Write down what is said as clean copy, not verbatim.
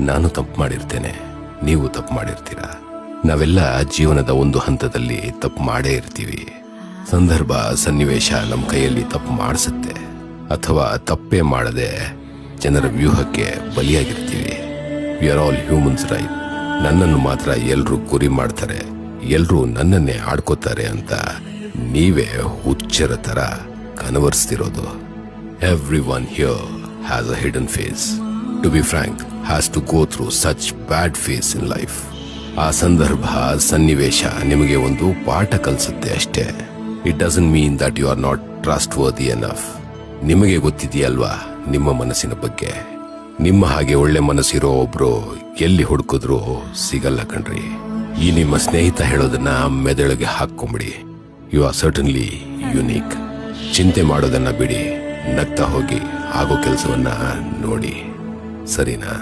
ನಾನು ತಪ್ಪು ಮಾಡಿರ್ತೇನೆ, ನೀವು ತಪ್ಪು ಮಾಡಿರ್ತೀರ. ನಾವೆಲ್ಲ ಜೀವನದ ಒಂದು ಹಂತದಲ್ಲಿ ತಪ್ಪು ಮಾಡೇ ಇರ್ತೀವಿ. ಸಂದರ್ಭ, ಸನ್ನಿವೇಶ ನಮ್ಮ ಕೈಯಲ್ಲಿ ತಪ್ಪು ಮಾಡಿಸುತ್ತೆ, ಅಥವಾ ತಪ್ಪೇ ಮಾಡದೆ ಜನರ ವ್ಯೂಹಕ್ಕೆ ಬಲಿಯಾಗಿರ್ತೀವಿ. We are all humans, right? ನನ್ನನ್ನು ಮಾತ್ರ ಎಲ್ರೂ ಗುರಿ ಮಾಡ್ತಾರೆ, ಎಲ್ರೂ ನನ್ನನ್ನೇ ಆಡ್ಕೋತಾರೆ ಅಂತ ನೀವೇ ಹುಚ್ಚರ ತರ ಕನವರಿಸ್ತಿರೋದು. Everyone here has a hidden face. To be frank, has to go through such bad phase in life. ಆ ಸಂದರ್ಭ, ಸನ್ನಿವೇಶ ನಿಮಗೆ ಒಂದು ಪಾಠ ಕಲಿಸುತ್ತೆ ಅಷ್ಟೇ. It doesn't mean that you are not trustworthy enough. ನಿಮಗೆ ಗೊತ್ತಿದೆಯಲ್ವಾ ನಿಮ್ಮ ಮನಸ್ಸಿನ ಬಗ್ಗೆ. ನಿಮ್ಮ ಹಾಗೆ ಒಳ್ಳೆ ಮನಸ್ಸಿರೋ ಒಬ್ರು ಎಲ್ಲಿ ಹುಡುಕಿದ್ರು ಸಿಗಲ್ಲ ಕಣ್ರಿ. ಈ ನಿಮ್ಮ ಸ್ನೇಹಿತ ಹೇಳೋದನ್ನ ಮೆದುಳಿಗೆ ಹಾಕೊಂಬಿಡಿ. You are certainly unique. ಚಿಂತೆ ಮಾಡೋದನ್ನ ಬಿಡಿ, ನಗ್ತಾ ಹೋಗಿ ಆಗೋ ಕೆಲಸವನ್ನ ನೋಡಿ, ಸರಿನಾ?